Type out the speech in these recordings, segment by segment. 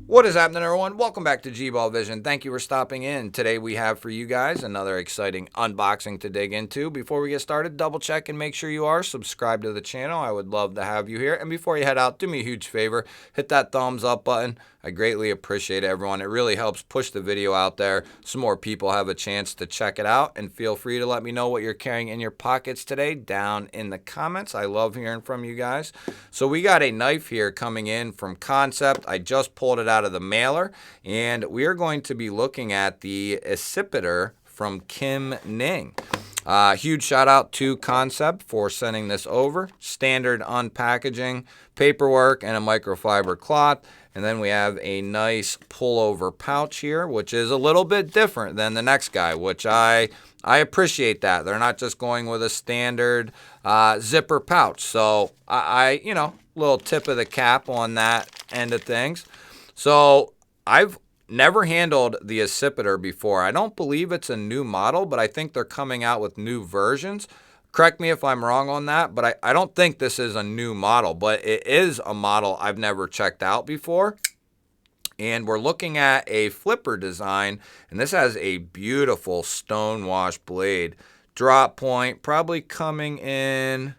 What is happening, everyone? Welcome back to G-Ball Vision. Thank you for stopping in. Today we have for you guys another exciting unboxing to dig into. Before we get started, double check and make sure you are subscribed to the channel. I would love to have you here. And before you head out, do me a huge favor. Hit that thumbs up button. I greatly appreciate it, everyone. It really helps push the video out there so more people have a chance to check it out. And feel free to let me know what you're carrying in your pockets today down in the comments. I love hearing from you guys. So we got a knife here coming in from Kansept. I just pulled it out of the mailer, and we are going to be looking at the Accipiter from Kim Ning. Huge shout out to Kansept for sending this over. Standard unpackaging, paperwork, and a microfiber cloth. And then we have a nice pullover pouch here, which is a little bit different than the next guy, which I appreciate that. They're not just going with a standard zipper pouch. So I little tip of the cap on that end of things. So I've never handled the Accipiter before. I don't believe it's a new model, but I think they're coming out with new versions. Correct me if I'm wrong on that, but I don't think this is a new model, but it is a model I've never checked out before. And we're looking at a flipper design, and this has a beautiful stonewash blade. Drop point, probably coming in,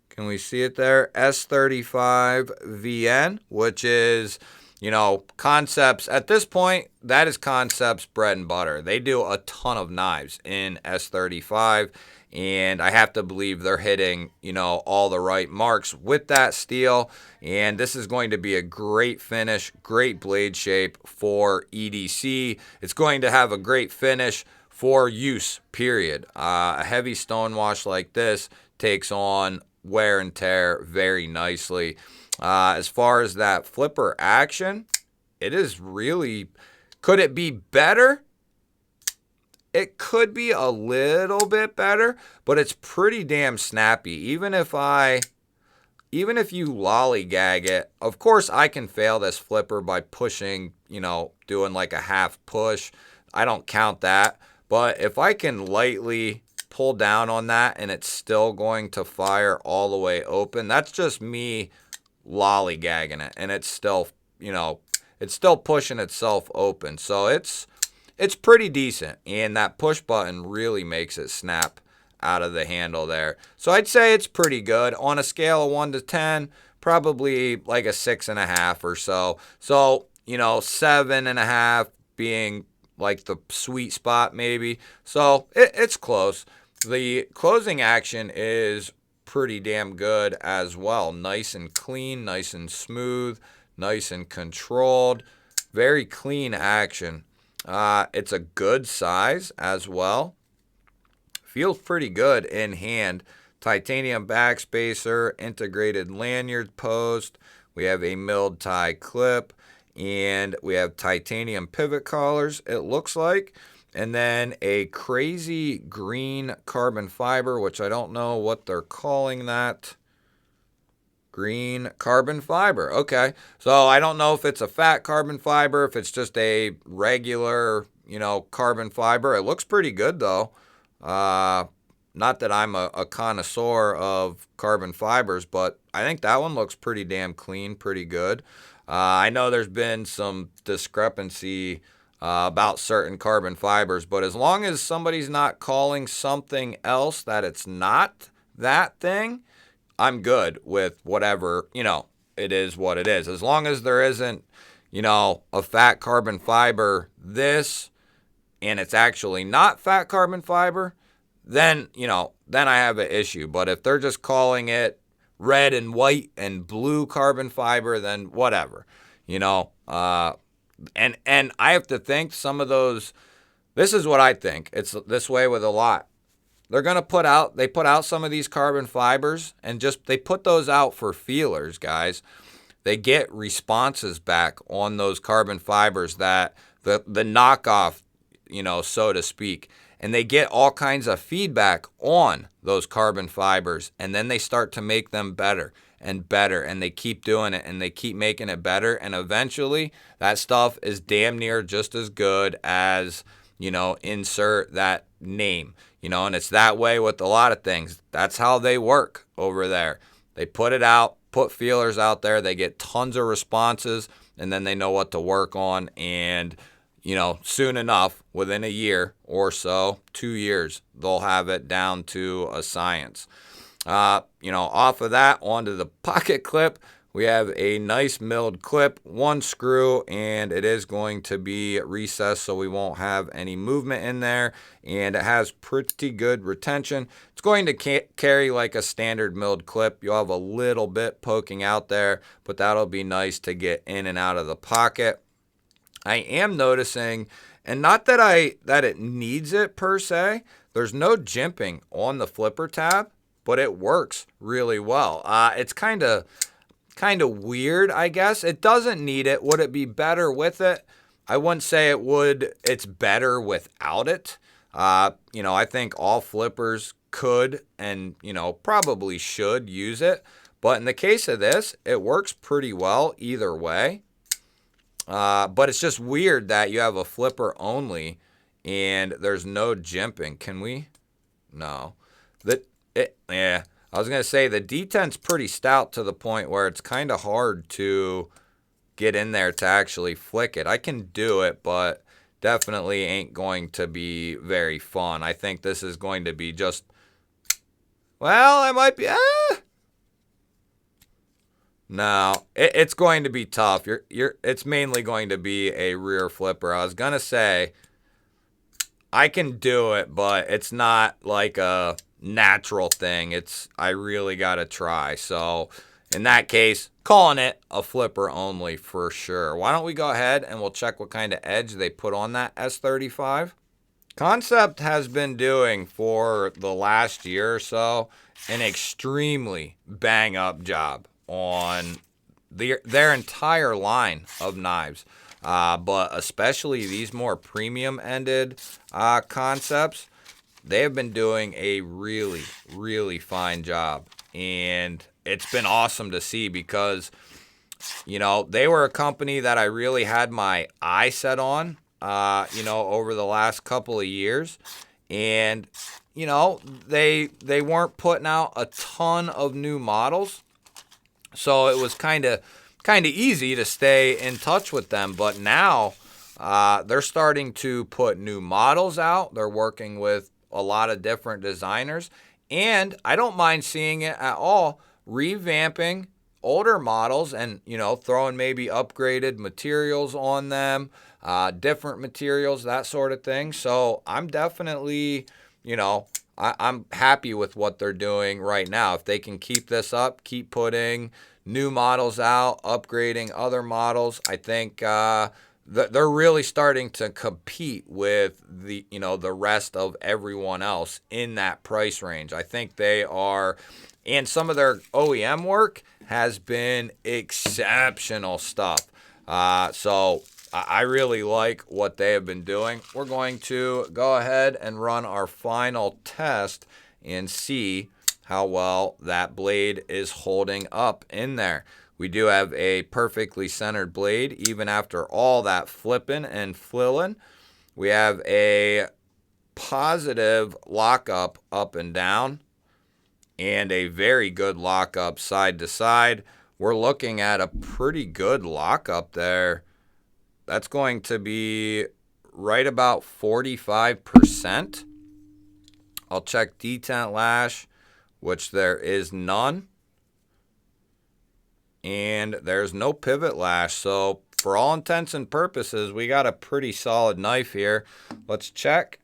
can we see it there? S35 VN, which is, Kansept's, at this point, that is Kansept's bread and butter. They do a ton of knives in S35, and I have to believe they're hitting, all the right marks with that steel. And this is going to be a great finish, great blade shape for EDC. It's going to have a great finish for use, period. A heavy stonewash like this takes on wear and tear very nicely. As far as that flipper action, it is really, could it be better? It could be a little bit better, but it's pretty damn snappy. Even if you lollygag it, of course I can fail this flipper by pushing, doing like a half push. I don't count that. But if I can lightly pull down on that and it's still going to fire all the way open, that's just me lollygagging it, and it's still, it's still pushing itself open. So it's pretty decent, and that push button really makes it snap out of the handle there. So I'd say it's pretty good. On a scale of 1 to 10, probably like a 6.5 or so. So, 7.5 being like the sweet spot maybe. So it's close. The closing action is pretty damn good as well. Nice and clean, nice and smooth, nice and controlled. Very clean action. It's a good size as well. Feels pretty good in hand. Titanium backspacer, integrated lanyard post. We have a milled tie clip, and we have titanium pivot collars, it looks like. And then a crazy green carbon fiber, which I don't know what they're calling that. Green carbon fiber. Okay. So I don't know if it's a fat carbon fiber, if it's just a regular, carbon fiber. It looks pretty good, though. Not that I'm a connoisseur of carbon fibers, but I think that one looks pretty damn clean, pretty good. I know there's been some discrepancy about certain carbon fibers, but as long as somebody's not calling something else that it's not that thing, I'm good with whatever, it is what it is. As long as there isn't, a fat carbon fiber this, and it's actually not fat carbon fiber, then, then I have an issue. But if they're just calling it red and white and blue carbon fiber, then whatever, And I have to think some of those, this is what I think. It's this way with a lot. They're going to they put out some of these carbon fibers, and they put those out for feelers, guys. They get responses back on those carbon fibers, that the knockoff, so to speak. And they get all kinds of feedback on those carbon fibers, and then they start to make them better and better, and they keep doing it, and they keep making it better, and eventually that stuff is damn near just as good as, insert that name, and it's that way with a lot of things. That's how they work over there. They put it out, put feelers out there, they get tons of responses, and then they know what to work on. And, you know, soon enough, within a year or so, 2 years, they'll have it down to a science. You know, off of that, onto the pocket clip. We have a nice milled clip, 1 screw, and it is going to be recessed so we won't have any movement in there, and it has pretty good retention. It's going to carry like a standard milled clip. You'll have a little bit poking out there, but that'll be nice to get in and out of the pocket. I am noticing, and not that it needs it per se, there's no jimping on the flipper tab, but it works really well. It's kind of weird, I guess. It doesn't need it. Would it be better with it? I wouldn't say it would. It's better without it. You know, I think all flippers could and, you know, probably should use it. But in the case of this, it works pretty well either way. But it's just weird that you have a flipper only and there's no jimping. Can we? No. Yeah. I was going to say the detent's pretty stout to the point where it's kind of hard to get in there to actually flick it. I can do it, but definitely ain't going to be very fun. I think this is going to be just, well, I might be, no, it's going to be tough. It's mainly going to be a rear flipper. I was going to say I can do it, but it's not like a natural thing. I really got to try. So in that case, calling it a flipper only for sure. Why don't we go ahead and we'll check what kind of edge they put on that S35. Kansept has been doing for the last year or so an extremely bang up job on their entire line of knives. But especially these more premium ended Kansepts, they have been doing a really, really fine job. And it's been awesome to see because, you know, they were a company that I really had my eye set on, you know, over the last couple of years. And, you know, they weren't putting out a ton of new models. So it was kind of easy to stay in touch with them. But now they're starting to put new models out. They're working with a lot of different designers, and I don't mind seeing it at all, revamping older models and, you know, throwing maybe upgraded materials on them, different materials, that sort of thing. So I'm definitely, you know, I'm happy with what they're doing right now. If they can keep this up, keep putting new models out, upgrading other models, I think they're really starting to compete with the, you know, the rest of everyone else in that price range. I think they are, and some of their OEM work has been exceptional stuff. So I really like what they have been doing. We're going to go ahead and run our final test and see how well that blade is holding up in there. We do have a perfectly centered blade, even after all that flipping and flilling. We have a positive lockup up and down, and a very good lockup side to side. We're looking at a pretty good lockup there. That's going to be right about 45%. I'll check detent lash, which there is none. And there's no pivot lash. So for all intents and purposes, we got a pretty solid knife here. Let's check.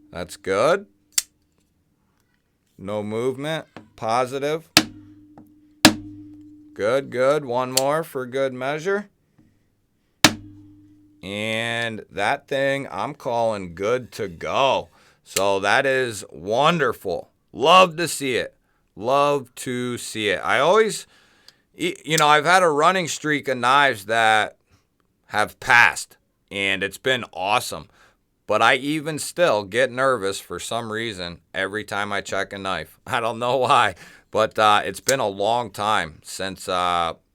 That's good. No movement. Positive. Good, good. One more for good measure. And that thing I'm calling good to go. So that is wonderful. Love to see it. Love to see it. I always, you know, I've had a running streak of knives that have passed, and it's been awesome. But I even still get nervous for some reason every time I check a knife. I don't know why, but it's been a long time since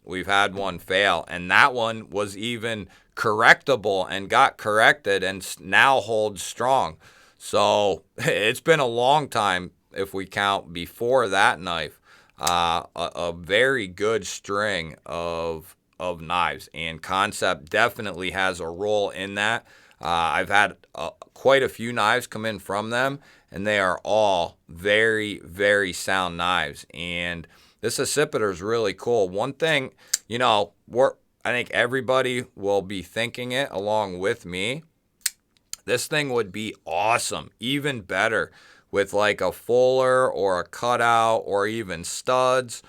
we've had one fail. And that one was even correctable and got corrected and now holds strong. So it's been a long time if we count before that knife. a very good string of knives, and Kansept definitely has a role in that. I've had quite a few knives come in from them, and they are all very, very sound knives. And this accipiter is really cool. One thing, you know, I think everybody will be thinking it along with me. This thing would be awesome, even better, with like a fuller or a cutout or even studs.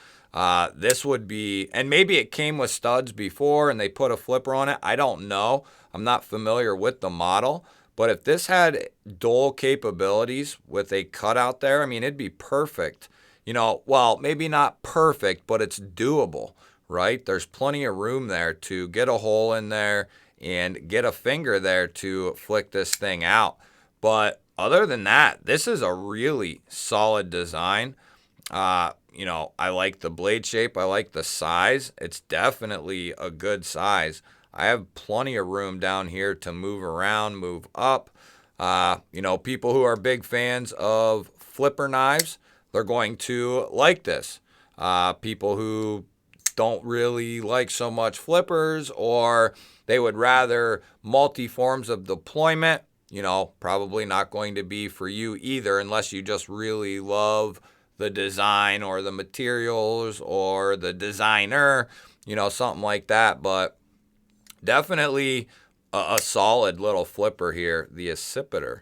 This would be, and maybe it came with studs before and they put a flipper on it. I don't know. I'm not familiar with the model. But if this had dual capabilities with a cutout there, I mean, it'd be perfect. You know, well, maybe not perfect, but it's doable, right? There's plenty of room there to get a hole in there and get a finger there to flick this thing out. But other than that, this is a really solid design. You know, I like the blade shape. I like the size. It's definitely a good size. I have plenty of room down here to move around, move up. You know, people who are big fans of flipper knives, they're going to like this. People who don't really like so much flippers, or they would rather multi forms of deployment, you know, probably not going to be for you either, unless you just really love the design or the materials or the designer, you know, something like that. But definitely a solid little flipper here, the Accipiter.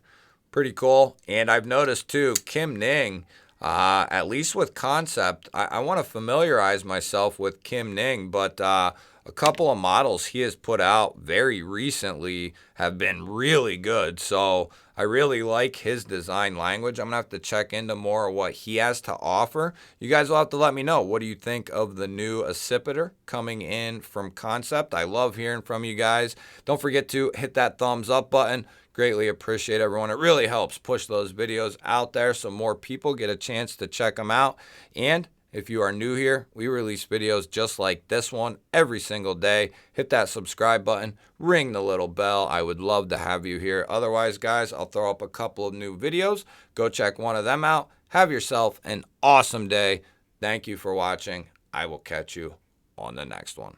Pretty cool. And I've noticed too, Kim Ning, at least with Kansept, I want to familiarize myself with Kim Ning, but a couple of models he has put out very recently have been really good. So I really like his design language. I'm going to have to check into more of what he has to offer. You guys will have to let me know. What do you think of the new Accipiter coming in from Kansept? I love hearing from you guys. Don't forget to hit that thumbs up button. Greatly appreciate everyone. It really helps push those videos out there so more people get a chance to check them out. And if you are new here, we release videos just like this one every single day. Hit that subscribe button, ring the little bell. I would love to have you here. Otherwise, guys, I'll throw up a couple of new videos. Go check one of them out. Have yourself an awesome day. Thank you for watching. I will catch you on the next one.